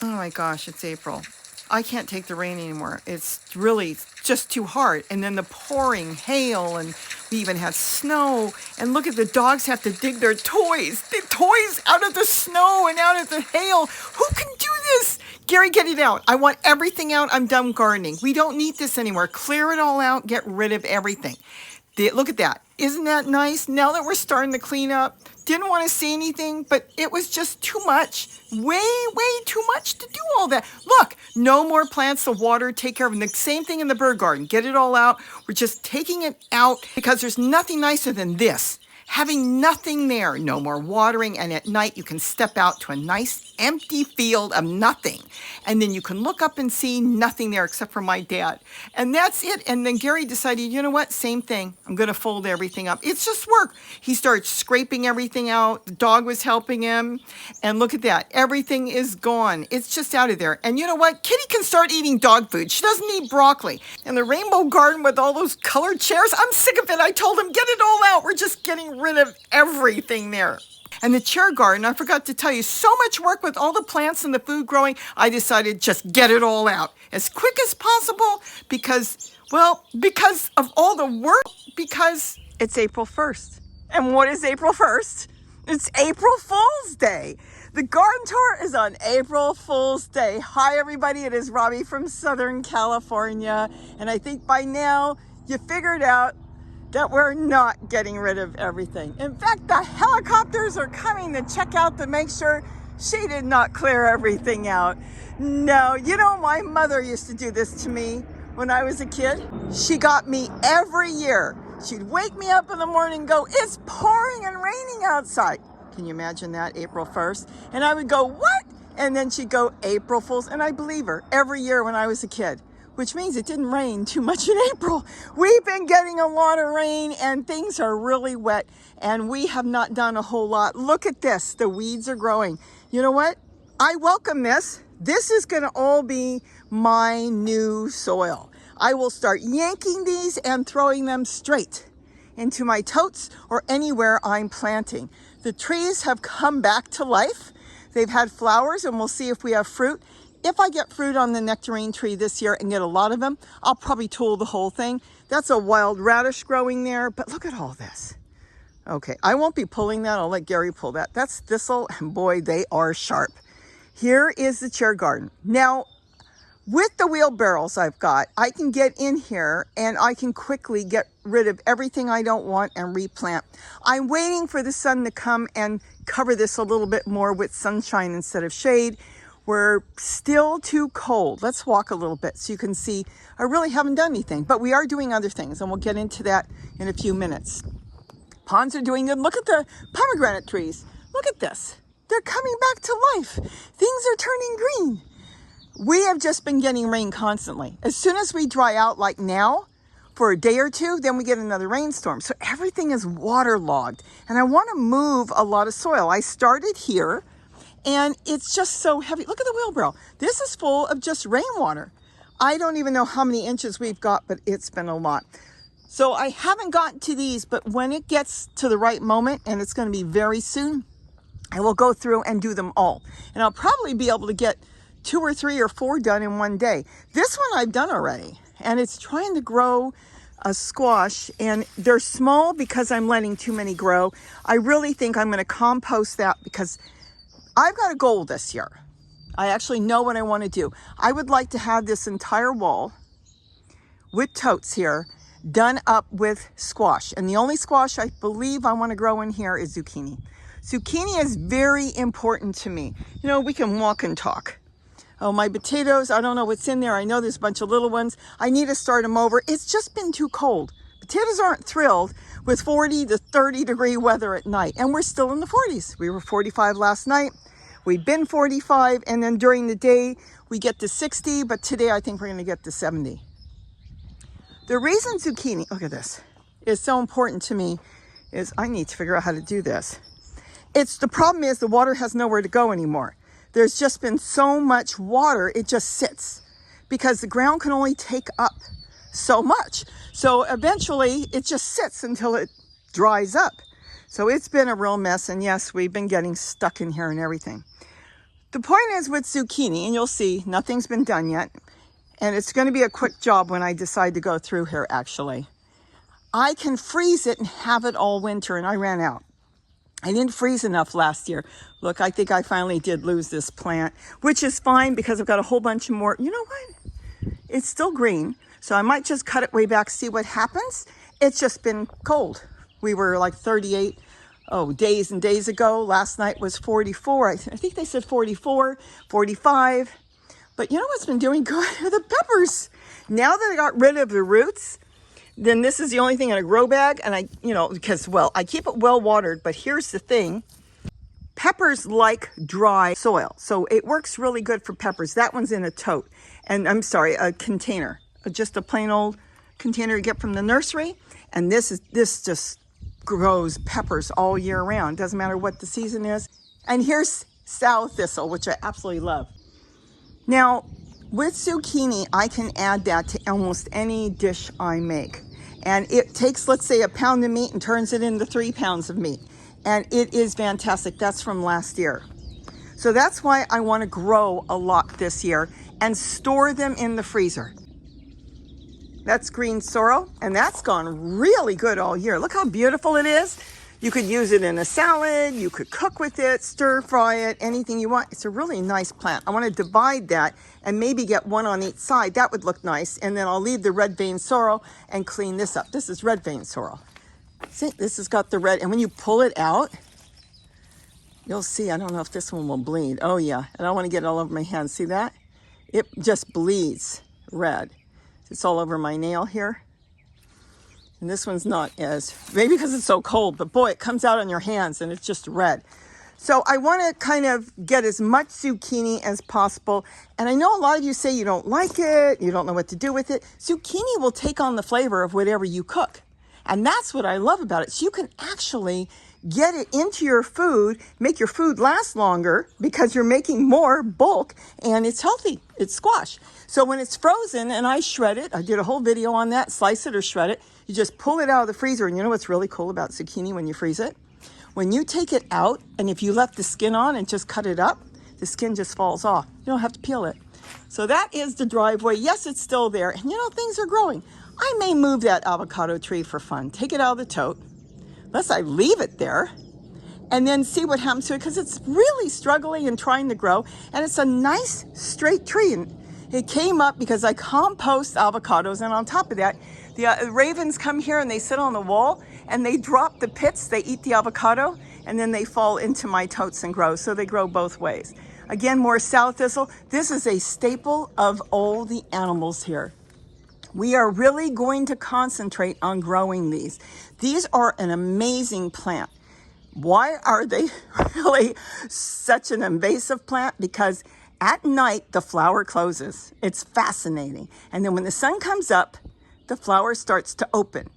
Oh my gosh, it's April. I can't take the rain anymore. It's really just too hard. And then the pouring hail, and we even had snow. And look at the dogs have to dig their toys out of the snow and out of the hail. Who can do this? Gary, get it out. I want everything out. I'm done gardening. We don't need this anymore. Clear it all out. Get rid of everything. Look at that. Isn't that nice? Now that we're starting to clean up, didn't want to say anything, but it was just too much. Way too much to do all that. Look, no more plants to water, take care of them. The same thing in the bird garden. Get it all out. We're just taking it out because there's nothing nicer than this. Having nothing there, no more watering, and at night you can step out to a nice empty field of nothing. And then you can look up and see nothing there except for my dad. And that's it. And then Gary decided, you know what? Same thing. I'm going to fold everything up. It's just work. He started scraping everything out. The dog was helping him. And look at that. Everything is gone. It's just out of there. And you know what? Kitty can start eating dog food. She doesn't eat broccoli. And the rainbow garden with all those colored chairs, I'm sick of it. I told him, get it all out. We're just getting rid of everything there. And the chair garden, I forgot to tell you, so much work with all the plants and the food growing, I decided just get it all out as quick as possible because of all the work, because it's April 1st. And what is April 1st? It's April Fool's Day. The garden tour is on April Fool's Day. Hi, everybody. It is Robbie from Southern California. And I think by now you figured out that we're not getting rid of everything. In fact, the helicopters are coming to check out to make sure she did not clear everything out. No, you know, my mother used to do this to me when I was a kid. She got me every year. She'd wake me up in the morning and go, it's pouring and raining outside. Can you imagine that, April 1st? And I would go, what? And then she'd go, April Fool's. And I believe her every year when I was a kid, which means it didn't rain too much in April. We've been getting a lot of rain and things are really wet and we have not done a whole lot. Look at this, the weeds are growing. You know what? I welcome this. This is gonna all be my new soil. I will start yanking these and throwing them straight into my totes or anywhere I'm planting. The trees have come back to life. They've had flowers and we'll see if we have fruit. If I get fruit on the nectarine tree this year and get a lot of them, I'll probably tool the whole thing. That's a wild radish growing there, but look at all this. Okay, I won't be pulling that. I'll let Gary pull that. That's thistle, and boy, they are sharp. Here is the chair garden. Now, with the wheelbarrows I've got, I can get in here and I can quickly get rid of everything I don't want and replant. I'm waiting for the sun to come and cover this a little bit more with sunshine instead of shade. We're still too cold. Let's walk a little bit so you can see I really haven't done anything, but we are doing other things and we'll get into that in a few minutes. Ponds are doing good. Look at the pomegranate trees. Look at this. They're coming back to life. Things are turning green. We have just been getting rain constantly. As soon as we dry out like now for a day or two, then we get another rainstorm. So everything is waterlogged and I want to move a lot of soil. I started here. And it's just so heavy. Look at the wheelbarrow. This is full of just rainwater. I don't even know how many inches we've got, but it's been a lot. So I haven't gotten to these, but when it gets to the right moment, and it's going to be very soon, I will go through and do them all. And I'll probably be able to get 2 or 3 or 4 done in one day. This one I've done already, and it's trying to grow a squash, and they're small because I'm letting too many grow. I really think I'm going to compost that because I've got a goal this year. I actually know what I want to do. I would like to have this entire wall with totes here done up with squash. And the only squash I believe I want to grow in here is zucchini. Zucchini is very important to me. You know, we can walk and talk. Oh, my potatoes, I don't know what's in there. I know there's a bunch of little ones. I need to start them over. It's just been too cold. Potatoes aren't thrilled with 40 to 30 degree weather at night. And we're still in the 40s. We were 45 last night. We've been 45, and then during the day, we get to 60, but today I think we're gonna get to 70. The reason zucchini, look at this, is so important to me is I need to figure out how to do this. The problem is the water has nowhere to go anymore. There's just been so much water, it just sits because the ground can only take up so much. So eventually it just sits until it dries up. So it's been a real mess, and yes, we've been getting stuck in here and everything. The point is with zucchini, and you'll see nothing's been done yet, and it's going to be a quick job when I decide to go through here actually. I can freeze it and have it all winter, and I ran out. I didn't freeze enough last year. Look, I think I finally did lose this plant, which is fine because I've got a whole bunch more. You know what? It's still green, so I might just cut it way back, see what happens. It's just been cold. We were like 38 days and days ago. Last night was 44. I think they said 44, 45. But you know what's been doing good are the peppers. Now that I got rid of the roots, then this is the only thing in a grow bag. And because, well, I keep it well watered, but here's the thing. Peppers like dry soil. So it works really good for peppers. That one's in a tote. And I'm sorry, a container. Just a plain old container you get from the nursery. And this just grows peppers all year round. Doesn't matter what the season is. And here's sow thistle, which I absolutely love. Now, with zucchini, I can add that to almost any dish I make. And it takes, let's say, a pound of meat and turns it into 3 pounds of meat. And it is fantastic. That's from last year. So that's why I want to grow a lot this year and store them in the freezer. That's green sorrel, and that's gone really good all year. Look how beautiful it is. You could use it in a salad, you could cook with it, stir fry it, anything you want. It's a really nice plant. I want to divide that and maybe get one on each side. That would look nice. And then I'll leave the red vein sorrel and clean this up. This is red vein sorrel. See, this has got the red, and when you pull it out, you'll see, I don't know if this one will bleed. Oh yeah, and I don't want to get it all over my hands. See that? It just bleeds red. It's all over my nail here. And this one's not as, maybe because it's so cold, but boy, it comes out on your hands and it's just red. So I want to kind of get as much zucchini as possible. And I know a lot of you say you don't like it, you don't know what to do with it. Zucchini will take on the flavor of whatever you cook. And that's what I love about it. So you can actually get it into your food, make your food last longer because you're making more bulk and it's healthy. It's squash. So when it's frozen and I shred it, I did a whole video on that, slice it or shred it. You just pull it out of the freezer. And you know what's really cool about zucchini when you freeze it? When you take it out and if you left the skin on and just cut it up, the skin just falls off. You don't have to peel it. So that is the driveway. Yes, it's still there. And you know, things are growing. I may move that avocado tree for fun. Take it out of the tote. Unless I leave it there and then see what happens to it because it's really struggling and trying to grow. And it's a nice straight tree. And it came up because I compost avocados. And on top of that, the ravens come here and they sit on the wall and they drop the pits. They eat the avocado and then they fall into my totes and grow. So they grow both ways. Again, more sow thistle. This is a staple of all the animals here. We are really going to concentrate on growing these. These are an amazing plant. Why are they really such an invasive plant? Because at night, the flower closes. It's fascinating. And then when the sun comes up, the flower starts to open.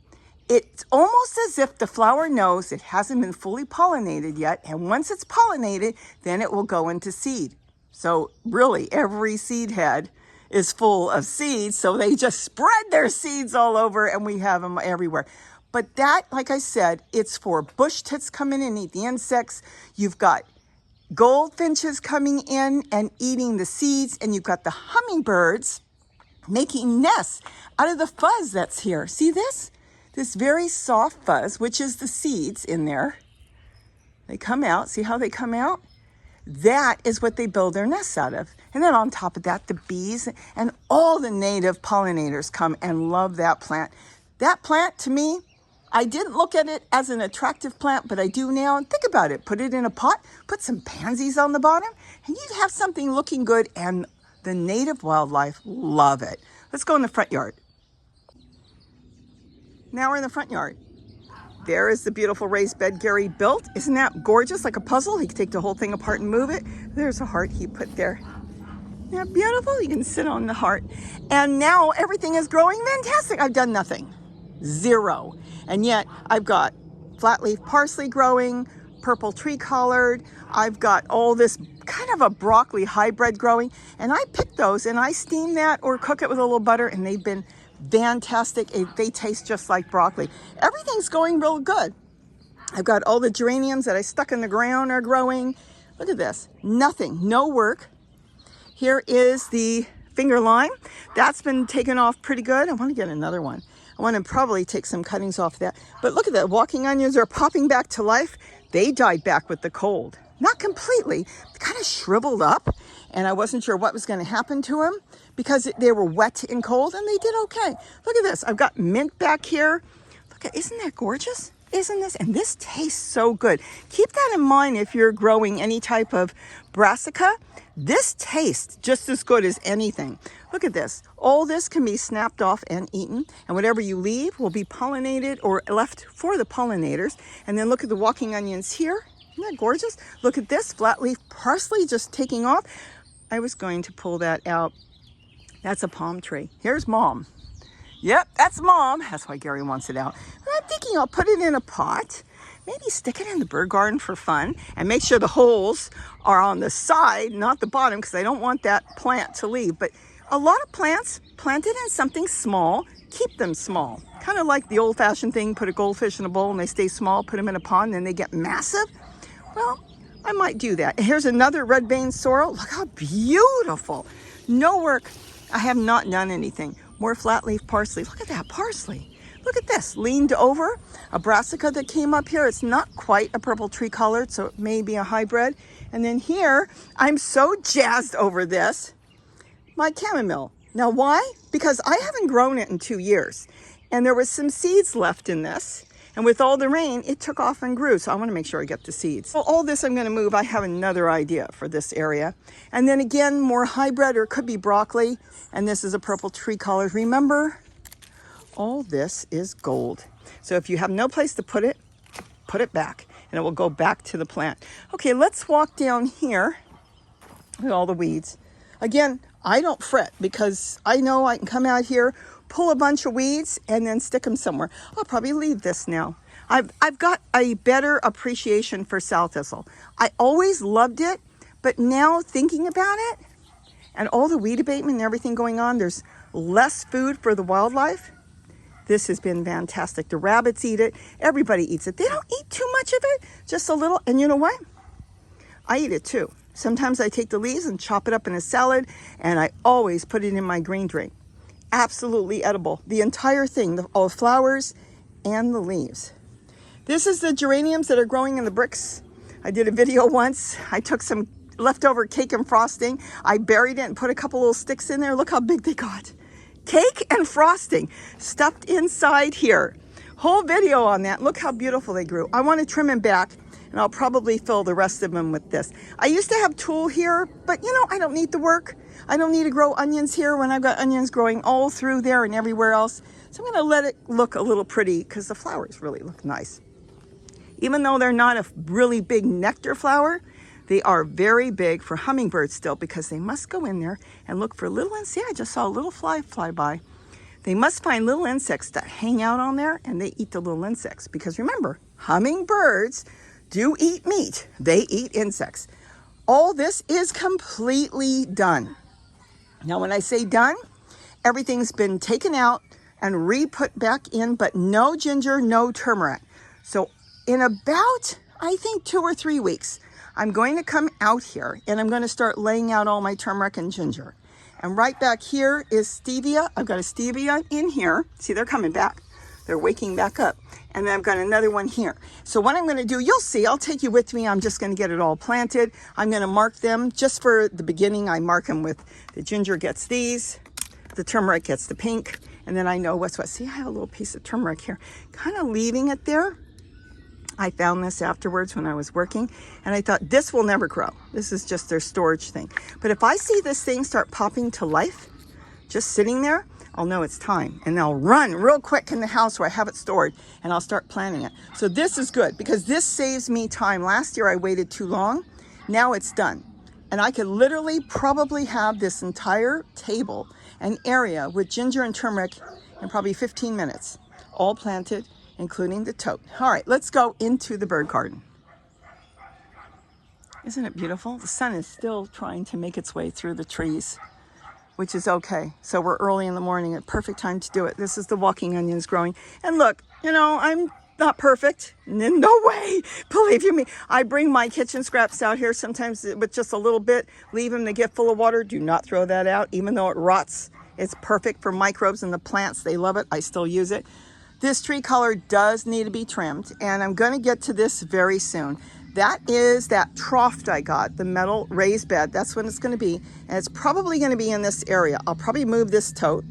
It's almost as if the flower knows it hasn't been fully pollinated yet. And once it's pollinated, then it will go into seed. So really, every seed head is full of seeds, so they just spread their seeds all over and we have them everywhere. But that, like I said, it's for bush tits coming in and eat the insects. You've got goldfinches coming in and eating the seeds, and you've got the hummingbirds making nests out of the fuzz that's here. See this? This very soft fuzz, which is the seeds in there. They come out. See how they come out? That is what they build their nests out of. And then on top of that, the bees and all the native pollinators come and love that plant. That plant, to me, I didn't look at it as an attractive plant, but I do now. And think about it. Put it in a pot, put some pansies on the bottom, and you'd have something looking good, and the native wildlife love it. Let's go in the front yard. Now we're in the front yard. There is the beautiful raised bed Gary built. Isn't that gorgeous? Like a puzzle. He could take the whole thing apart and move it. There's a heart he put there. Isn't that beautiful? You can sit on the heart. And now everything is growing fantastic. I've done nothing. Zero. And yet I've got flat leaf parsley growing, purple tree collard. I've got all this kind of a broccoli hybrid growing. And I pick those and I steam that or cook it with a little butter, and they've been fantastic. They taste just like broccoli. Everything's going real good. I've got all the geraniums that I stuck in the ground are growing. Look at this, nothing, no work. Here is the finger lime. That's been taken off pretty good. I want to get another one. I want to probably take some cuttings off of that. But look at that, walking onions are popping back to life. They died back with the cold. Not completely, they kind of shriveled up, and I wasn't sure what was going to happen to them because they were wet and cold, and they did okay. Look at this, I've got mint back here. Look at, isn't that gorgeous? Isn't this? And this tastes so good. Keep that in mind if you're growing any type of brassica. This tastes just as good as anything. Look at this. All this can be snapped off and eaten, and whatever you leave will be pollinated or left for the pollinators. And then look at the walking onions here. Isn't that gorgeous? Look at this flat leaf parsley just taking off. I was going to pull that out. That's a palm tree. Here's Mom. Yep, that's Mom. That's why Gary wants it out. And I'm thinking I'll put it in a pot, maybe stick it in the bird garden for fun, and make sure the holes are on the side, not the bottom, because I don't want that plant to leave. But a lot of plants planted in something small, keep them small. Kind of like the old-fashioned thing, put a goldfish in a bowl and they stay small, put them in a pond, and they get massive. Well, I might do that. Here's another red vein sorrel. Look how beautiful. No work. I have not done anything. More flat leaf parsley. Look at that parsley. Look at this, leaned over. A brassica that came up here. It's not quite a purple tree colored, so it may be a hybrid. And then here, I'm so jazzed over this, my chamomile. Now why? Because I haven't grown it in 2 years. And there was some seeds left in this. And with all the rain, it took off and grew. So I want to make sure I get the seeds. So all this I'm going to move. I have another idea for this area. And then again, more hybrid, or it could be broccoli. And this is a purple tree color. Remember, all this is gold. So if you have no place to put it back. And it will go back to the plant. Okay, let's walk down here with all the weeds. Again, I don't fret because I know I can come out here, pull a bunch of weeds, and then stick them somewhere. I'll probably leave this now. I've got a better appreciation for sow thistle. I always loved it, but now thinking about it, and all the weed abatement and everything going on, there's less food for the wildlife. This has been fantastic. The rabbits eat it. Everybody eats it. They don't eat too much of it, just a little. And you know what? I eat it too. Sometimes I take the leaves and chop it up in a salad, and I always put it in my green drink. Absolutely edible. The entire thing, all the flowers and the leaves. This is the geraniums that are growing in the bricks. I did a video once. I took some leftover cake and frosting. I buried it and put a couple little sticks in there. Look how big they got. Cake and frosting stuffed inside here. Whole video on that. Look how beautiful they grew. I want to trim them back, and I'll probably fill the rest of them with this. I used to have tulle here, but you know, I don't need the work. I don't need to grow onions here when I've got onions growing all through there and everywhere else. So I'm going to let it look a little pretty because the flowers really look nice. Even though they're not a really big nectar flower, they are very big for hummingbirds still because they must go in there and look for little insects. Yeah, I just saw a little fly by. They must find little insects that hang out on there, and they eat the little insects. Because remember, hummingbirds do eat meat. They eat insects. All this is completely done. Now, when I say done, everything's been taken out and re-put back in, but no ginger, no turmeric. So in about, I think, 2 or 3 weeks, I'm going to come out here and I'm going to start laying out all my turmeric and ginger. And right back here is stevia. I've got a stevia in here. See, they're coming back. They're waking back up. And then I've got another one here. So what I'm going to do, you'll see, I'll take you with me. I'm just going to get it all planted. I'm going to mark them just for the beginning. I mark them with the ginger gets these, the turmeric gets the pink, and then I know what's what. See, I have a little piece of turmeric here, kind of leaving it there. I found this afterwards when I was working, and I thought this will never grow. This is just their storage thing. But if I see this thing start popping to life, just sitting there, I'll know it's time. And I'll run real quick in the house where I have it stored, and I'll start planting it. So this is good because this saves me time. Last year I waited too long. Now it's done. And I could literally probably have this entire table, an area with ginger and turmeric in probably 15 minutes, all planted, including the tote. All right, let's go into the bird garden. Isn't it beautiful? The sun is still trying to make its way through the trees, which is okay. So we're early in the morning, a perfect time to do it. This is the walking onions growing. And look, you know, I'm not perfect. No way. Believe you me. I bring my kitchen scraps out here sometimes with just a little bit. Leave them to get full of water. Do not throw that out, even though it rots. It's perfect for microbes and the plants. They love it. I still use it. This tree color does need to be trimmed, and I'm going to get to this very soon. That is that trough I got, the metal raised bed. That's what it's going to be, and it's probably going to be in this area. I'll probably move this tote.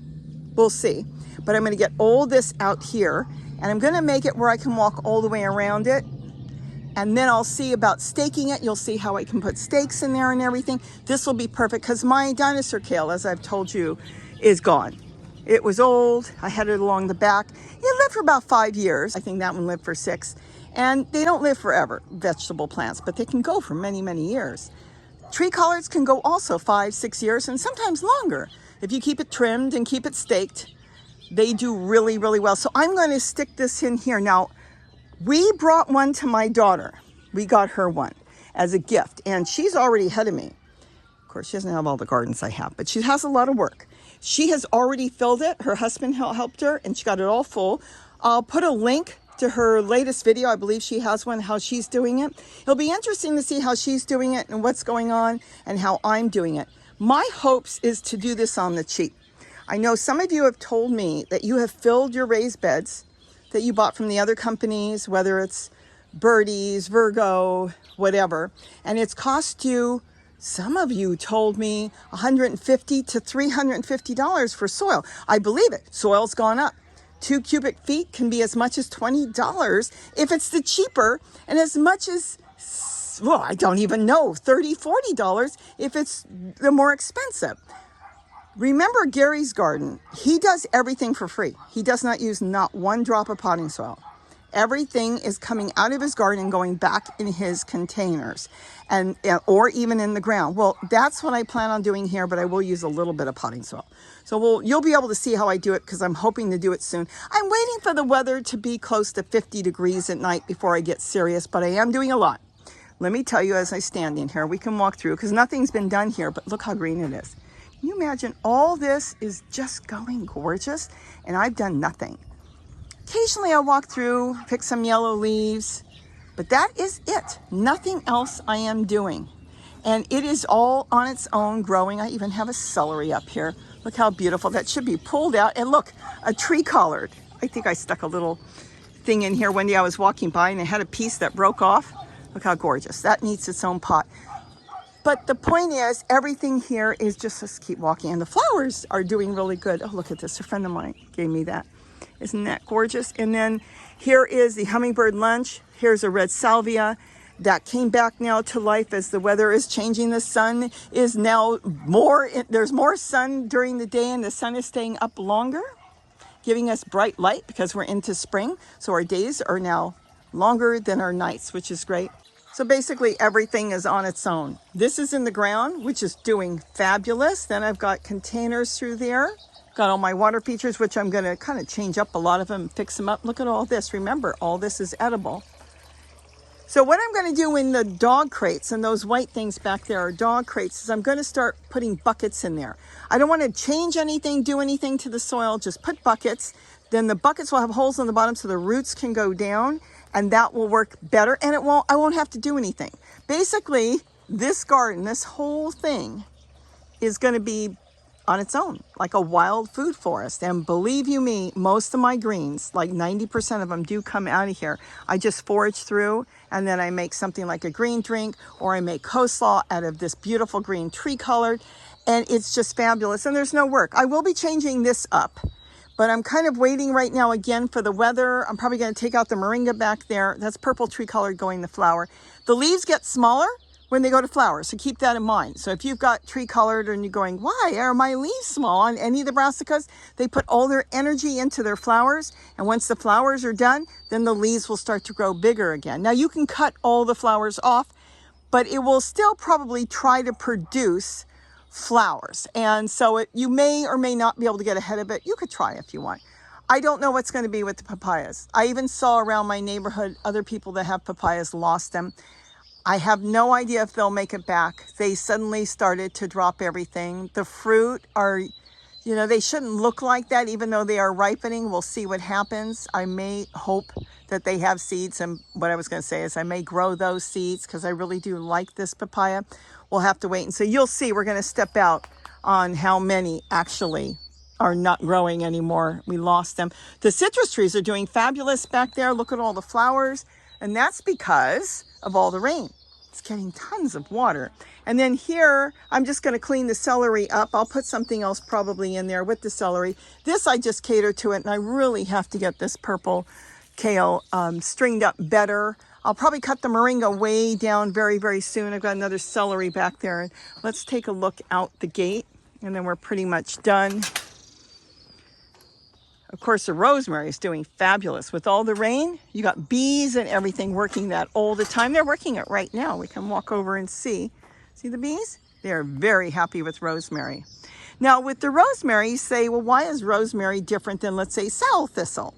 We'll see. But I'm going to get all this out here, and I'm going to make it where I can walk all the way around it. And then I'll see about staking it. You'll see how I can put stakes in there and everything. This will be perfect because my dinosaur kale, as I've told you, is gone. It was old. I had it along the back. It lived for about 5 years. I think that one lived for 6. And they don't live forever, vegetable plants, but they can go for many, many years. Tree collards can go also 5, 6 years, and sometimes longer. If you keep it trimmed and keep it staked, they do really, really well. So I'm going to stick this in here. Now, we brought one to my daughter. We got her one as a gift, and she's already ahead of me. Of course, she doesn't have all the gardens I have, but she has a lot of work. She has already filled it. Her husband helped her, and she got it all full. I'll put a link to her latest video. I believe she has one, how she's doing it. It'll be interesting to see how she's doing it and what's going on and how I'm doing it. My hopes is to do this on the cheap. I know some of you have told me that you have filled your raised beds that you bought from the other companies, whether it's Birdie's, Virgo, whatever, and it's cost you, some of you told me $150 to $350 for soil. I believe it. Soil's gone up. 2 cubic feet can be as much as $20 if it's the cheaper, and as much as, well, I don't even know, $30, $40 if it's the more expensive. Remember Gary's garden. He does everything for free. He does not use not one drop of potting soil. Everything is coming out of his garden and going back in his containers, and or even in the ground. Well, that's what I plan on doing here, but I will use a little bit of potting soil. So you'll be able to see how I do it because I'm hoping to do it soon. I'm waiting for the weather to be close to 50 degrees at night before I get serious, but I am doing a lot. Let me tell you as I stand in here, we can walk through because nothing's been done here, but look how green it is. Can you imagine all this is just going gorgeous and I've done nothing? Occasionally I'll walk through, pick some yellow leaves, but that is it. Nothing else I am doing. And it is all on its own growing. I even have a celery up here. Look how beautiful. That should be pulled out. And look, a tree collard. I think I stuck a little thing in here one day I was walking by and it had a piece that broke off. Look how gorgeous. That needs its own pot. But the point is, everything here is just, let's keep walking. And the flowers are doing really good. Oh, look at this. A friend of mine gave me that. Isn't that gorgeous? And then here is the hummingbird lunch. Here's a red salvia that came back now to life as the weather is changing. The sun is now there's more sun during the day and the sun is staying up longer, giving us bright light because we're into spring. So our days are now longer than our nights, which is great. So basically everything is on its own. This is in the ground, which is doing fabulous. Then I've got containers through there. Got all my water features, which I'm going to kind of change up a lot of them, fix them up. Look at all this. Remember, all this is edible. So what I'm going to do in the dog crates, and those white things back there are dog crates, is I'm going to start putting buckets in there. I don't want to change anything, do anything to the soil, just put buckets. Then the buckets will have holes on the bottom so the roots can go down, and that will work better, and I won't have to do anything. Basically, this garden, this whole thing is going to be on its own, like a wild food forest. And believe you me, most of my greens, like 90% of them do come out of here. I just forage through and then I make something like a green drink, or I make coleslaw out of this beautiful green tree colored, and it's just fabulous. And there's no work. I will be changing this up, but I'm kind of waiting right now again for the weather. I'm probably going to take out the moringa back there. That's purple tree colored going to flower. The leaves get smaller when they go to flower, so keep that in mind. So if you've got tree colored and you're going, why are my leaves small on any of the brassicas? They put all their energy into their flowers, and once the flowers are done, then the leaves will start to grow bigger again. Now you can cut all the flowers off, but it will still probably try to produce flowers. And so you may or may not be able to get ahead of it. You could try if you want. I don't know what's going to be with the papayas. I even saw around my neighborhood, other people that have papayas lost them. I have no idea if they'll make it back. They suddenly started to drop everything. The fruit are You know, they shouldn't look like that, even though they are ripening. We'll see what happens. I may hope that they have seeds. And what I was going to say is I may grow those seeds because I really do like this papaya. We'll have to wait and see. You'll see. We're going to step out on how many actually are not growing anymore. We lost them. The citrus trees are doing fabulous back there. Look at all the flowers. And that's because of all the rain. It's getting tons of water. And then here, I'm just going to clean the celery up. I'll put something else probably in there with the celery. This, I just cater to it, and I really have to get this purple kale stringed up better. I'll probably cut the moringa way down very, very soon. I've got another celery back there. And let's take a look out the gate, and then we're pretty much done. Of course, the rosemary is doing fabulous. With all the rain, you got bees and everything working that all the time. They're working it right now. We can walk over and see. See the bees? They're very happy with rosemary. Now, with the rosemary, you say, well, why is rosemary different than, let's say, sow thistle?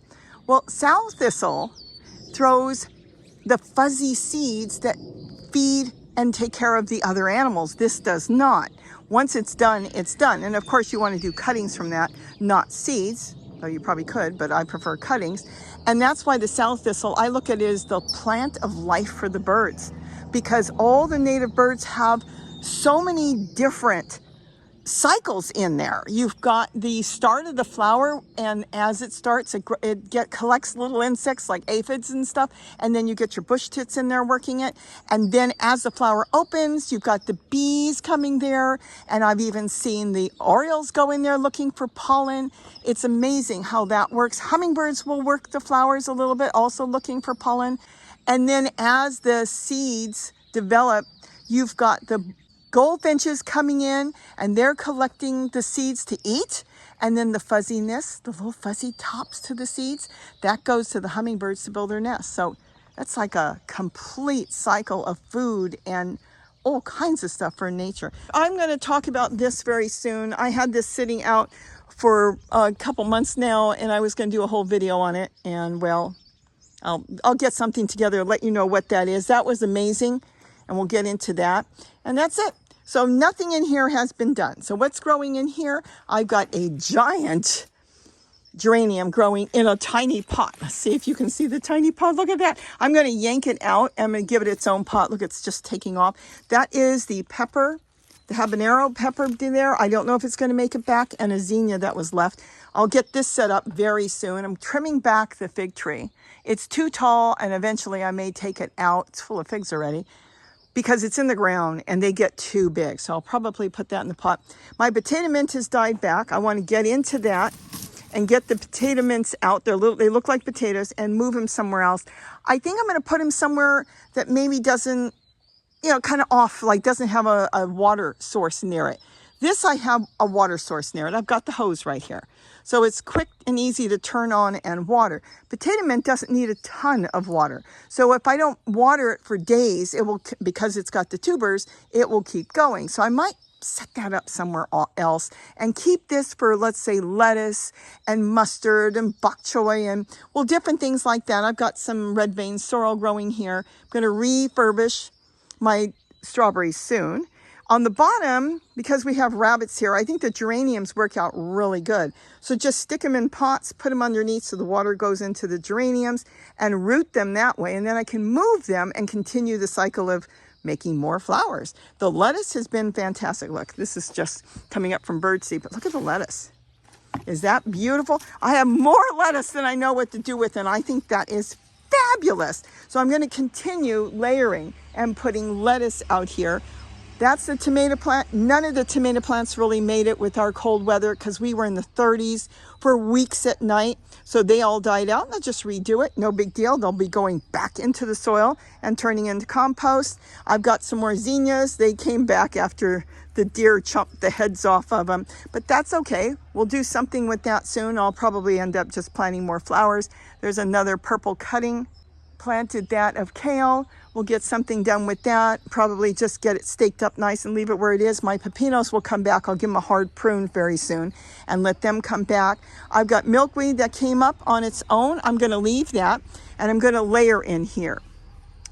Well, sow thistle throws the fuzzy seeds that feed and take care of the other animals. This does not. Once it's done, it's done. And of course, you want to do cuttings from that, not seeds. Though you probably could, but I prefer cuttings. And that's why the sow thistle, I look at it as the plant of life for the birds, because all the native birds have so many different cycles in there. You've got the start of the flower, and as it starts, it collects little insects like aphids and stuff, and then you get your bush tits in there working it. And then as the flower opens, you've got the bees coming there, and I've even seen the orioles go in there looking for pollen. It's amazing how that works. Hummingbirds will work the flowers a little bit, also looking for pollen. And then as the seeds develop, you've got the goldfinches coming in, and they're collecting the seeds to eat. And then the fuzziness, the little fuzzy tops to the seeds, that goes to the hummingbirds to build their nests. So that's like a complete cycle of food and all kinds of stuff for nature. I'm going to talk about this very soon. I had this sitting out for a couple months now, and I was going to do a whole video on it. And well, I'll get something together, let you know what that is. That was amazing, and we'll get into that. And that's it. So nothing in here has been done. So what's growing in here? I've got a giant geranium growing in a tiny pot. Let's see if you can see the tiny pot. Look at that. I'm going to yank it out. I'm going to give it its own pot. Look, it's just taking off. That is the pepper, the habanero pepper there. I don't know if it's going to make it back, and a zinnia that was left. I'll get this set up very soon. I'm trimming back the fig tree. It's too tall, and eventually I may take it out. It's full of figs already, because it's in the ground and they get too big. So I'll probably put that in the pot. My potato mint has died back. I want to get into that and get the potato mints out. They look like potatoes, and move them somewhere else. I think I'm going to put them somewhere that maybe doesn't, you know, kind of off, like doesn't have a water source near it. This, I have a water source near it. I've got the hose right here. So it's quick and easy to turn on and water. Potato mint doesn't need a ton of water. So if I don't water it for days, it will, because it's got the tubers, it will keep going. So I might set that up somewhere else and keep this for, let's say, lettuce and mustard and bok choy and, well, different things like that. I've got some red vein sorrel growing here. I'm going to refurbish my strawberries soon. On the bottom, because we have rabbits here, I think the geraniums work out really good. So just stick them in pots, put them underneath so the water goes into the geraniums, and root them that way. And then I can move them and continue the cycle of making more flowers. The lettuce has been fantastic. Look, this is just coming up from birdseed, but look at the lettuce. Is that beautiful? I have more lettuce than I know what to do with, and I think that is fabulous. So I'm going to continue layering and putting lettuce out here. That's the tomato plant. None of the tomato plants really made it with our cold weather, because we were in the 30s for weeks at night. So they all died out. I'll just redo it. No big deal. They'll be going back into the soil and turning into compost. I've got some more zinnias. They came back after the deer chomped the heads off of them. But that's okay. We'll do something with that soon. I'll probably end up just planting more flowers. There's another purple cutting. Planted that of kale. We'll get something done with that. Probably just get it staked up nice and leave it where it is. My pepinos will come back. I'll give them a hard prune very soon and let them come back. I've got milkweed that came up on its own. I'm going to leave that, and I'm going to layer in here.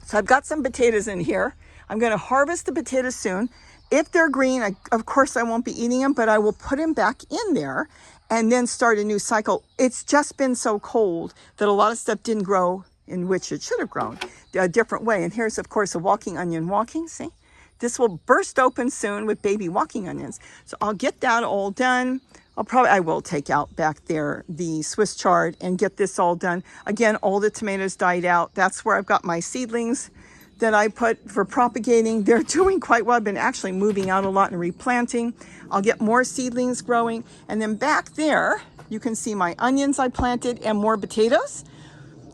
So I've got some potatoes in here. I'm going to harvest the potatoes soon. If they're green, of course I won't be eating them, but I will put them back in there and then start a new cycle. It's just been so cold that a lot of stuff didn't grow in which it should have grown a different way. And here's, of course, a walking onion walking, see? This will burst open soon with baby walking onions. So I'll get that all done. I will take out back there the Swiss chard and get this all done. Again, all the tomatoes died out. That's where I've got my seedlings that I put for propagating. They're doing quite well. I've been actually moving out a lot and replanting. I'll get more seedlings growing. And then back there, you can see my onions I planted and more potatoes.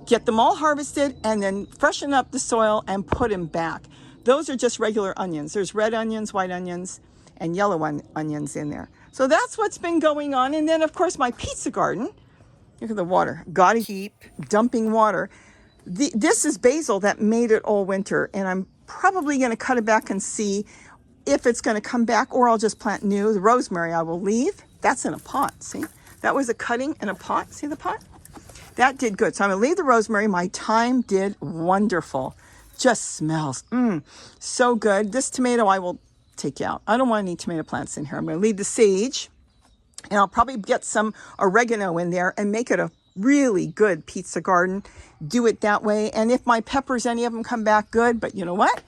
Get them all harvested and then freshen up the soil and put them back. Those are just regular onions. There's red onions, white onions, and yellow onions in there. So that's what's been going on. And then, of course, my pizza garden. Look at the water. Gotta keep dumping water. This is basil that made it all winter. And I'm probably going to cut it back and see if it's going to come back, or I'll just plant new. The rosemary I will leave. That's in a pot, see? That was a cutting in a pot. See the pot? That did good. So I'm going to leave the rosemary. My thyme did wonderful. Just smells so good. This tomato I will take out. I don't want any tomato plants in here. I'm going to leave the sage, and I'll probably get some oregano in there and make it a really good pizza garden. Do it that way. And if my peppers, any of them come back, good. But you know what?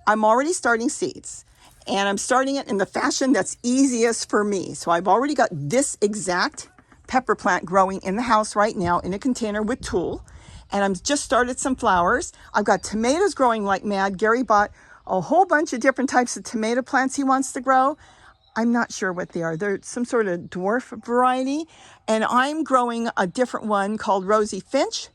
I'm already starting seeds, and I'm starting it in the fashion that's easiest for me. So I've already got this exact pepper plant growing in the house right now in a container with tulle. And I'm just started some flowers. I've got tomatoes growing like mad. Gary bought a whole bunch of different types of tomato plants he wants to grow. I'm not sure what they are. They're some sort of dwarf variety. And I'm growing a different one called Rosie Finch.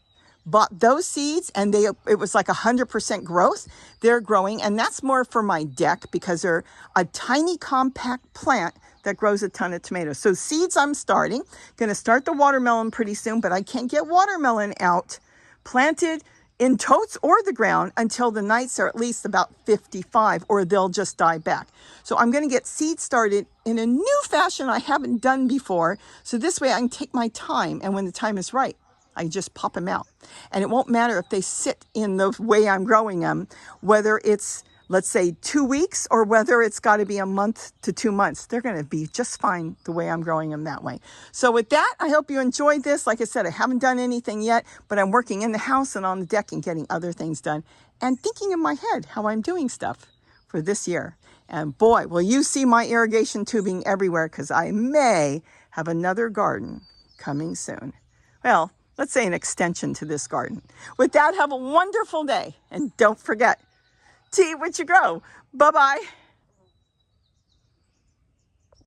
Bought those seeds, and it was like 100% growth. They're growing, and that's more for my deck because they're a tiny compact plant that grows a ton of tomatoes. So seeds I'm starting. Going to start the watermelon pretty soon, but I can't get watermelon out planted in totes or the ground until the nights are at least about 55, or they'll just die back. So I'm going to get seeds started in a new fashion I haven't done before. So this way I can take my time, and when the time is right, I just pop them out. And it won't matter if they sit in the way I'm growing them, whether it's, let's say, 2 weeks or whether it's got to be a month to 2 months. They're going to be just fine the way I'm growing them that way. So with that, I hope you enjoyed this. Like I said, I haven't done anything yet, but I'm working in the house and on the deck and getting other things done and thinking in my head how I'm doing stuff for this year. And boy, will you see my irrigation tubing everywhere, because I may have another garden coming soon. Well, let's say an extension to this garden. With that, have a wonderful day. And don't forget, to eat what you grow. Bye-bye.